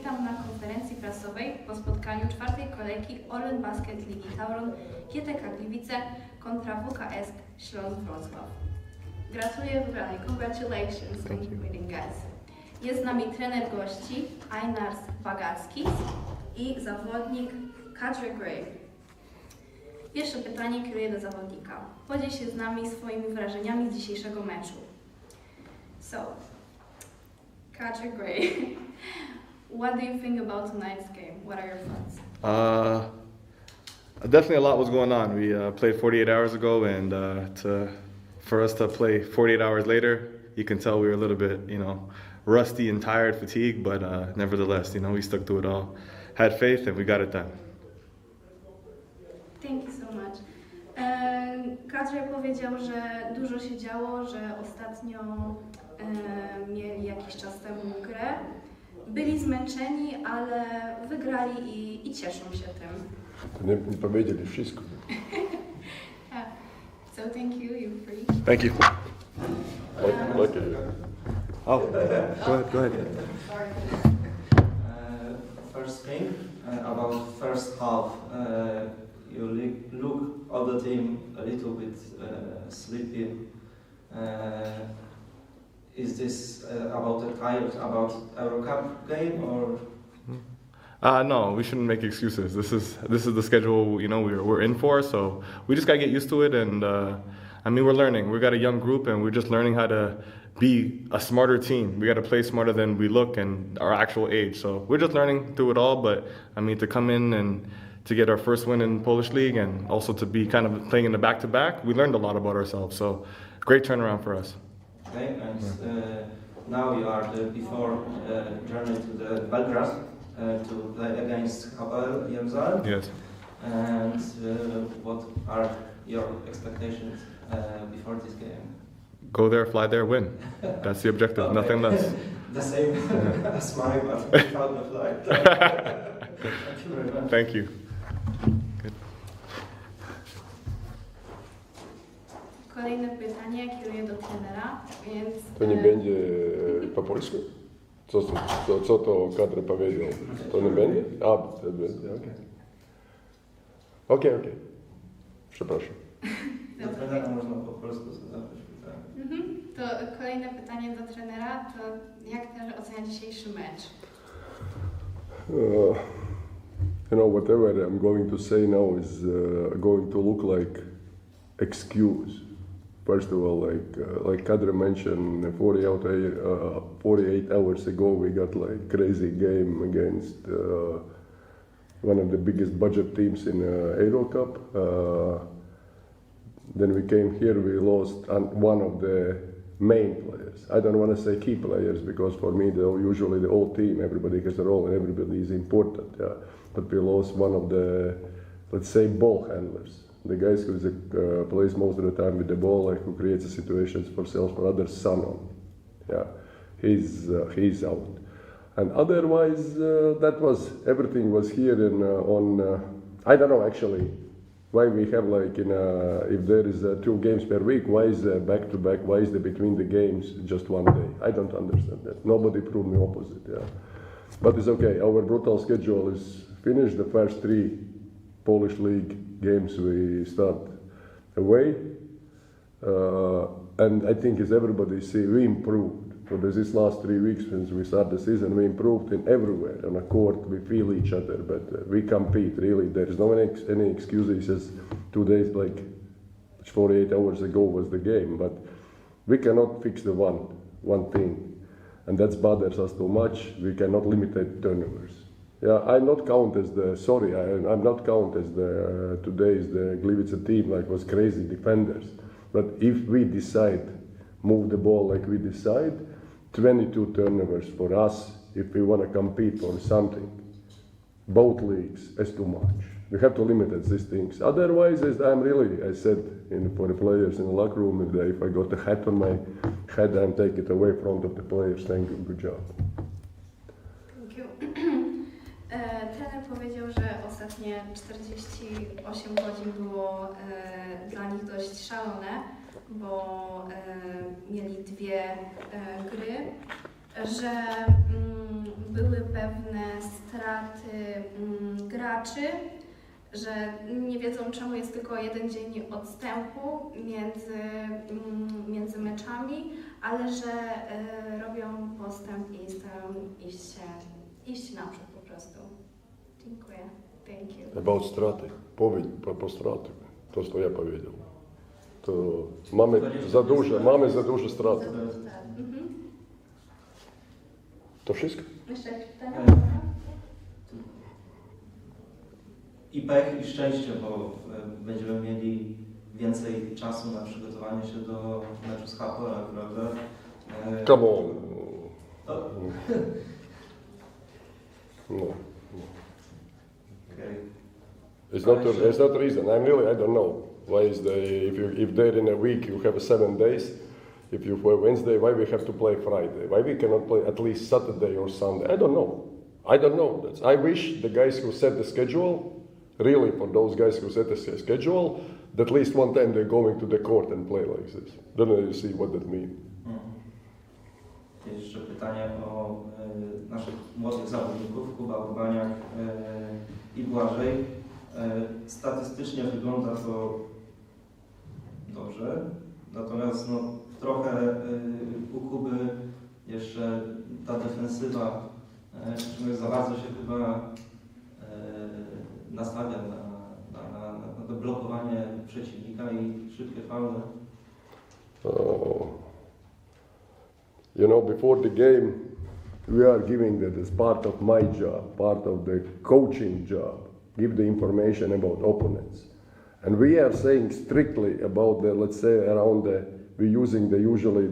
Witam na konferencji prasowej po spotkaniu czwartej kolejki All Basket Ligi Tauron GTK Gliwice kontra WKS Śląsk Wrocław. Gratuluję wygranej. Congratulations on winning, guys. Jest z nami trener gości Einars Bagacki i zawodnik Kadre Gray. Pierwsze pytanie kieruję do zawodnika. Podziel się z nami swoimi wrażeniami z dzisiejszego meczu. So, Kadre Gray, what do you think about tonight's game? What are your thoughts? Definitely a lot was going on. We played 48 hours ago, and for us to play 48 hours later, you can tell we were a little bit, rusty and tired, fatigued, but nevertheless, we stuck to it all. Had faith, and we got it done. Thank you so much. Kadre powiedział, że dużo się działo, że ostatnio mieli jakiś czas temu grę. Byli zmęczeni, ale wygrali i cieszą się tym. Nie powiedzieli wszystko. So thank you, you're free. Thank you. Oh, go ahead. First thing about first half, you look all the team a little bit sleepy. Is this about the tired about Euro Cup game or? No, we shouldn't make excuses. This is the schedule we're in for, so we just gotta get used to it. And we're learning. We got a young group, and we're just learning how to be a smarter team. We got to play smarter than we look and our actual age. So we're just learning through it all. But to come in and to get our first win in Polish League, and also to be kind of playing in the back-to-back, we learned a lot about ourselves. So great turnaround for us. Okay, and now you are before journey to the Belgrade to play against HPL Jerusalem. Yes. And what are your expectations before this game? Go there, fly there, win. That's the objective, Okay. Nothing less. The same as mine, but without the flight. Thank you very much. Thank you. Good. Kolejne pytanie kieruję do trenera, więc... To nie będzie po polsku? Co to Kadre powiedział? To nie będzie? To będzie, okej. Okej. Przepraszam. Do trenera można po polsku zadać pytanie. To kolejne pytanie do trenera, to jak trener ocenia dzisiejszy mecz? Whatever I'm going to say now is going to look like excuse. First of all, like Kadre mentioned, 48 hours ago we got like crazy game against one of the biggest budget teams in Euro Cup. Then we came here, we lost one of the main players. I don't want to say key players because for me they're usually the whole team. Everybody has a role and everybody is important. Yeah. But we lost one of the, let's say, ball handlers. The guys who plays most of the time with the ball, like who creates the situations for self for others. Sanon, yeah, he's out. And otherwise, everything was here on. I don't know actually why we have if there is 2 games per week, why is back to back? Why is between the games just one day? I don't understand that. Nobody proved me opposite. Yeah, but it's okay. Our brutal schedule is finished. The first 3 Polish League games we start away, and I think as everybody see, we improved. For these last 3 weeks since we start the season, we improved in everywhere. On the court, we feel each other, but we compete. Really, there is no any excuses. As 2 days, like 48 hours ago, was the game, but we cannot fix the one thing, and that bothers us too much. We cannot limit the turnovers. Yeah, I'm not count as I'm not count as today's the Gliwice team like was crazy defenders. But if we decide move the ball like we decide, 22 turnovers for us if we want to compete for something. Both leagues is too much. We have to limit these things. Otherwise, I said for the players in the locker room, if I got a hat on my head, I'm take it away from the players. Thank you, good job. Thank you. Trener powiedział, że ostatnie 48 godzin było dla nich dość szalone, bo mieli 2 gry, że były pewne graczy, że nie wiedzą, czemu jest tylko jeden dzień odstępu między meczami, ale że robią postęp i starają iść naprzód po prostu. Dziękuję. Thank you. About straty. Po straty. To, co ja powiedział. To mamy za duże straty. To wszystko? Jeszcze jakieś pytania? I pech, i szczęście, bo będziemy mieli więcej czasu na przygotowanie się do meczu z HPL, prawda? Come on. No. Okay. It's not the reason. I don't know. Why is if they're in a week you have 7 days. If you play Wednesday, why we have to play Friday? Why we cannot play at least Saturday or Sunday? I don't know. I wish the guys who set the schedule, really for those guys who set the schedule, that at least one time they're going to the court and play like this. Don't know you see what that means. Jeszcze pytanie o naszych młodych zawodników, Kuba Urbaniak i Błażej. Statystycznie wygląda to dobrze, natomiast trochę u Kuby jeszcze ta defensywa za bardzo się chyba nastawia na to blokowanie przeciwnika i szybkie faule. You know, before the game, we are giving that as part of my job, part of the coaching job, give the information about opponents. And we are saying strictly about the, let's say, we're using usually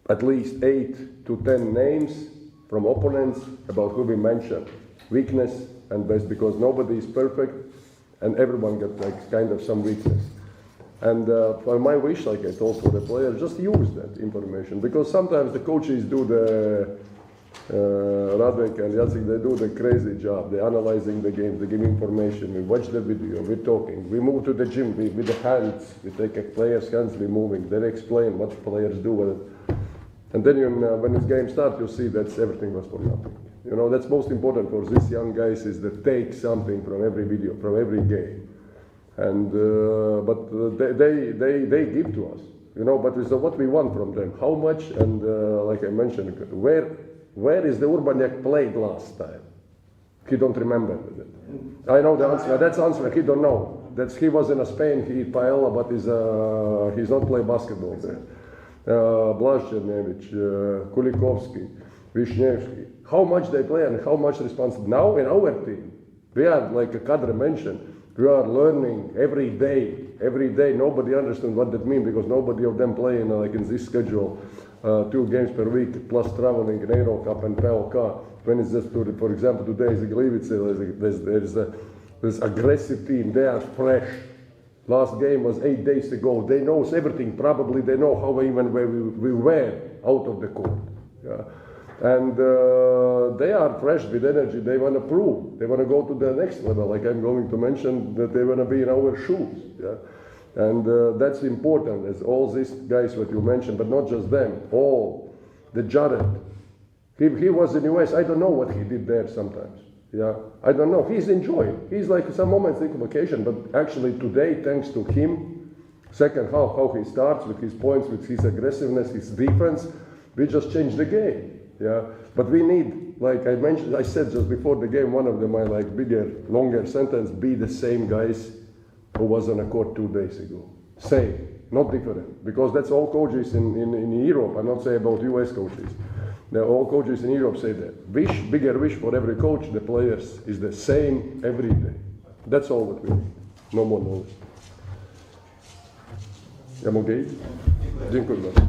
at least 8 to 10 names from opponents about who we mention, weakness and best, because nobody is perfect and everyone got like kind of some weakness. And for my wish, like I told for the players, just use that information, because sometimes the coaches do Radek and Jacek, they do the crazy job. They're analyzing the game, they give information, we watch the video, we're talking, we move to the gym with the hands, we take a player's hands, we're moving, they explain what players do with it. And then when this game starts, you see that everything was for nothing. You know, that's most important for these young guys, is to take something from every video, from every game. And but they give to us, you know. But it's what we want from them. How much? And like I mentioned, where is the Urbaniak played last time? He don't remember it. I know the answer. That's the answer. He don't know. He was in Spain. He paella, but he's not play basketball there. Blažević, Kulikovski, Višnevski. How much they play and how much responsibility. Now in our team, we are, like Kadre mentioned, we are learning every day. Every day, nobody understands what that means, because nobody of them play in this schedule 2 games per week plus traveling in Euro Cup and PLK. When it's just, for example, today is Gliwice. There's this aggressive team. They are fresh. Last game was 8 days ago. They know everything. Probably they know how even where we were out of the court. Yeah. And they are fresh with energy. They want to prove. They want to go to the next level. Like I'm going to mention, that they want to be in our shoes. Yeah? And that's important, as all these guys what you mentioned, but not just them. All the Jared. He was in US. I don't know what he did there sometimes. Yeah, I don't know. He's enjoying. He's like some moments think of vacation, but actually today, thanks to him, second half, how he starts with his points, with his aggressiveness, his defense, we just changed the game. Yeah, but we need, like I mentioned, I said just before the game, one of my bigger, longer sentence, be the same guys who was on a court 2 days ago. Same, not different, because that's all coaches in Europe. I'm not saying about US coaches. All coaches in Europe say that. Bigger wish for every coach, the players, is the same every day. That's all what we need. No more knowledge. Dziękuję. Dziękuję bardzo.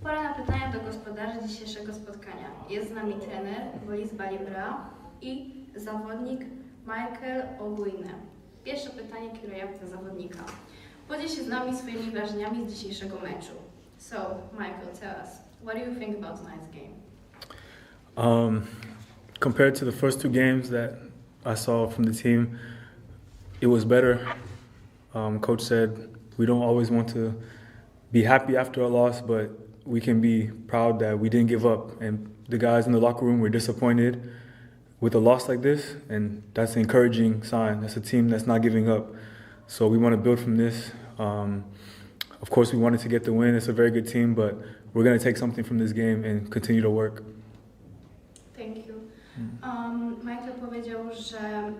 Pora na pytania do gospodarzy dzisiejszego spotkania. Jest z nami trener Wolis Balibra i zawodnik Michael Ogujne. Pierwsze pytanie kieruję do zawodnika. Podziel się z nami swoimi wrażeniami z dzisiejszego meczu. So, Michael, tell us, what do you think about tonight's game? Compared to the first two games that I saw from the team, it was better. Coach said we don't always want to be happy after a loss, but we can be proud that we didn't give up. And the guys in the locker room were disappointed with a loss like this, and that's an encouraging sign. That's a team that's not giving up. So we want to build from this. Of course, we wanted to get the win. It's a very good team, but we're going to take something from this game and continue to work. Thank you. Michael powiedział, że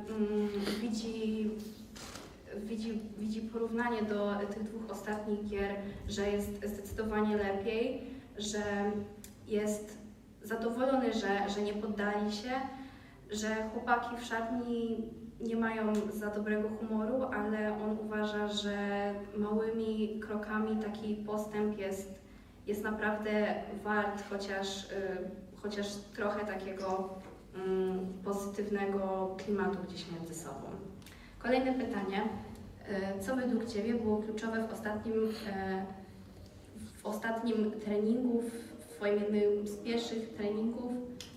widzi porównanie do tych dwóch ostatnich gier, że jest zdecydowanie lepiej, że jest zadowolony, że nie poddali się, że chłopaki w szatni nie mają za dobrego humoru, ale on uważa, że małymi krokami taki postęp jest naprawdę wart, chociaż trochę takiego pozytywnego klimatu gdzieś między sobą. Kolejne pytanie. Co według Ciebie było kluczowe w ostatnim treningu, w Twoim jednym z pierwszych treningów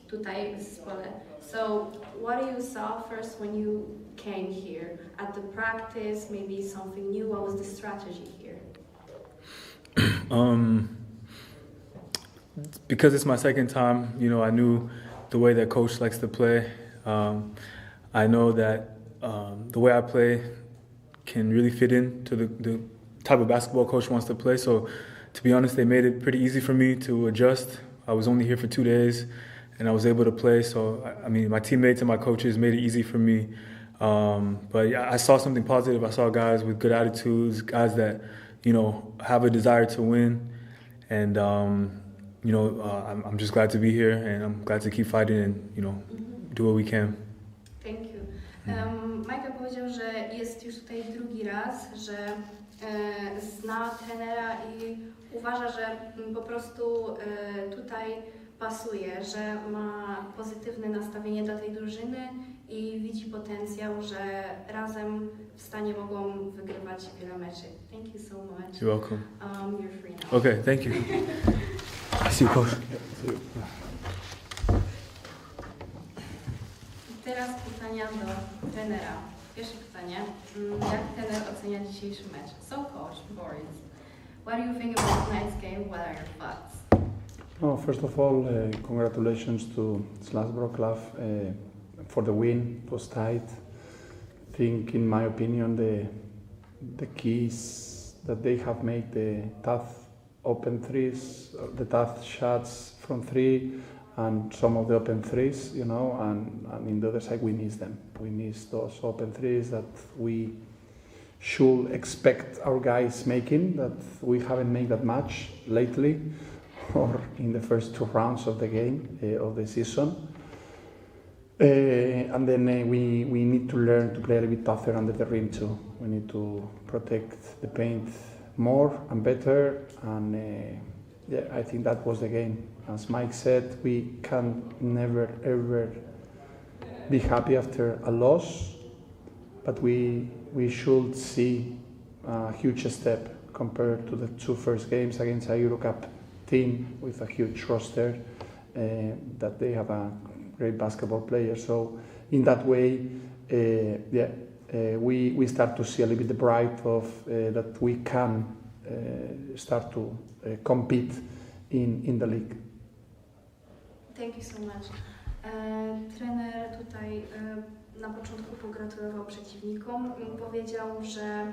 tutaj w zespole? So, what you saw first when you came here? At the practice, maybe something new? What was the strategy here? Because it's my second time, I knew the way that coach likes to play. I know that the way I play can really fit in to the type of basketball coach wants to play. So, to be honest, they made it pretty easy for me to adjust. I was only here for 2 days, and I was able to play. So, my teammates and my coaches made it easy for me. But yeah, I saw something positive. I saw guys with good attitudes, guys that, have a desire to win. And, I'm just glad to be here, and I'm glad to keep fighting and, do what we can. Thank you. Michael powiedział, że jest już tutaj drugi raz, że zna trenera i uważa, że po prostu tutaj pasuje, że ma pozytywne nastawienie dla tej drużyny i widzi potencjał, że razem w stanie mogą wygrywać wiele meczy. Thank you so much. You're welcome. You're free now. Okay, thank you. See you, coach. Teraz pytania do trenera. Pierwsze pytanie. Jak trener ocenia dzisiejszy mecz? So coach, Boris, what do you think about tonight's game? What are your thoughts? Oh, first of all, congratulations to Śląsk Wrocław for the win. It was tight. I think, in my opinion, the keys that they have made the tough open threes, the tough shots from three, and some of the open threes, and in the other side we miss them. We miss those open threes that we should expect our guys making, that we haven't made that much lately, or in the first 2 rounds of the game, of the season. And then we need to learn to play a little bit tougher under the rim too. We need to protect the paint more and better, and I think that was the game. As Mike said, we can never ever be happy after a loss, but we should see a huge step compared to the 2 first games against a Eurocup team with a huge roster, that they have a great basketball player. So in that way, we start to see a little bit the bright of that we can start to compete in the league. Thank you so much. Trener tutaj na początku pogratulował przeciwnikom i powiedział, że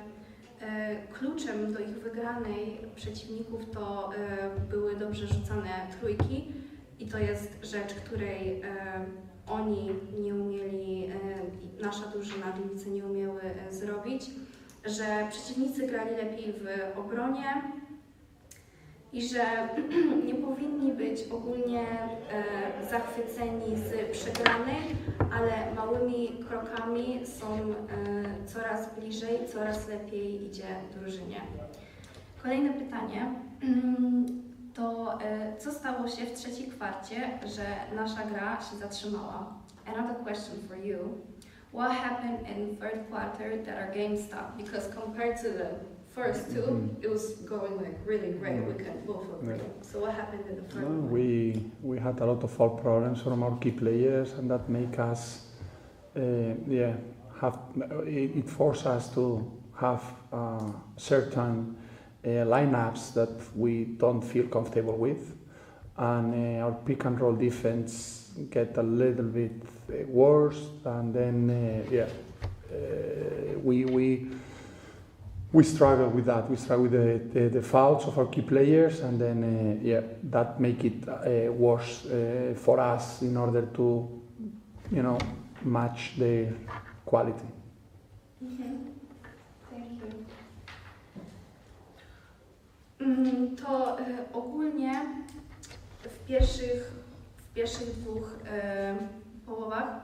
kluczem do ich wygranej przeciwników to były dobrze rzucane trójki i to jest rzecz, której oni nie umieli, nasza drużyna Gliwice nie umiały zrobić, że przeciwnicy grali lepiej w obronie i że nie powinni być ogólnie zachwyceni z przegranej, ale małymi krokami są coraz bliżej, coraz lepiej idzie drużynie. Kolejne pytanie. to co stało się w trzeciej kwarcie, że nasza gra się zatrzymała? Another question for you. What happened in third quarter that our game stopped? Because compared to the first two, it was going like really great. We can both agree. So what happened in the third one? We had a lot of foul problems from our key players, and that make us, it forced us to have certain lineups that we don't feel comfortable with, and our pick and roll defense get a little bit worse, and then we struggle with that. We struggle with the fouls of our key players, and then that make it worse for us in order to, match their quality. Thank you. To ogólnie w pierwszych dwóch połowach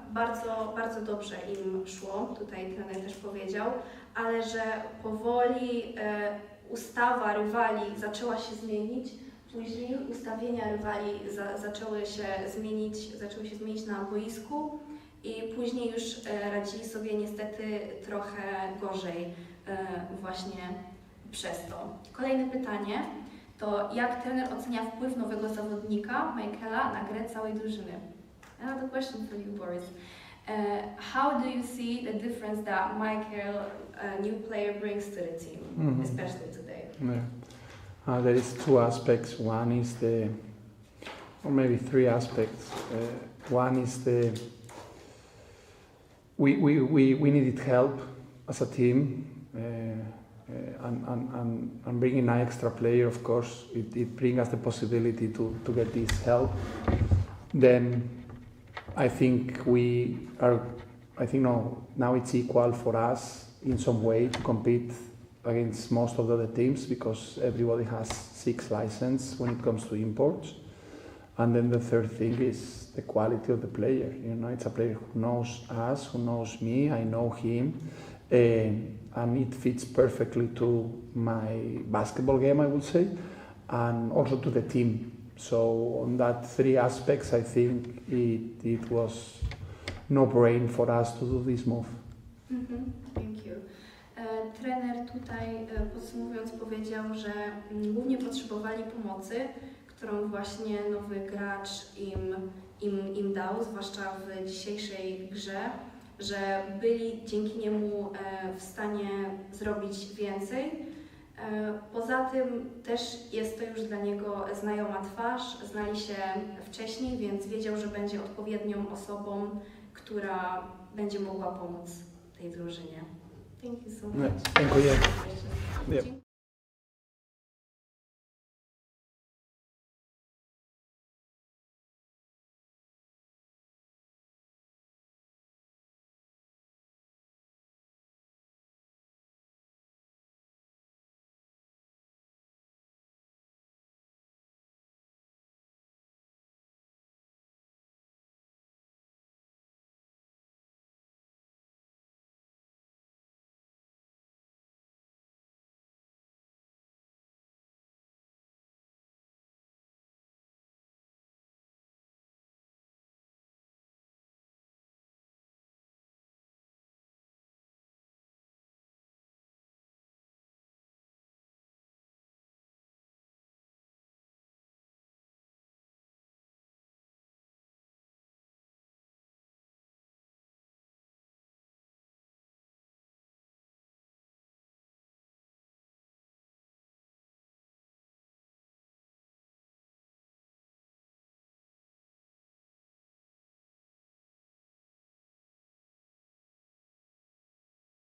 bardzo dobrze im szło, tutaj trener też powiedział, ale że powoli ustawa rywali zaczęła się zmienić, później ustawienia rywali zaczęły się zmienić na boisku i później już radzili sobie niestety trochę gorzej właśnie przez to. Kolejne pytanie to jak trener ocenia wpływ nowego zawodnika, Michaela, na grę całej drużyny? Another question for you, Boris. How do you see the difference that Michael, a new player, brings to the team, especially today? There is two aspects. One is or maybe three aspects. One is we needed help as a team, and bringing an extra player, of course, it brings us the possibility to get this help. Then I think now it's equal for us in some way to compete against most of the other teams because everybody has 6 licenses when it comes to imports. And then the third thing is the quality of the player. It's a player who knows us, who knows me, I know him, and it fits perfectly to my basketball game, I would say, and also to the team. So on that 3 aspects, I think it was no-brainer for us to do this move. Thank you. Trener tutaj podsumowując powiedział, że głównie potrzebowali pomocy, którą właśnie nowy gracz im dał, zwłaszcza w dzisiejszej grze, że byli dzięki niemu w stanie zrobić więcej. Poza tym też jest to już dla niego znajoma twarz, znali się wcześniej, więc wiedział, że będzie odpowiednią osobą, która będzie mogła pomóc tej drużynie. Thank you so much. Dziękuję.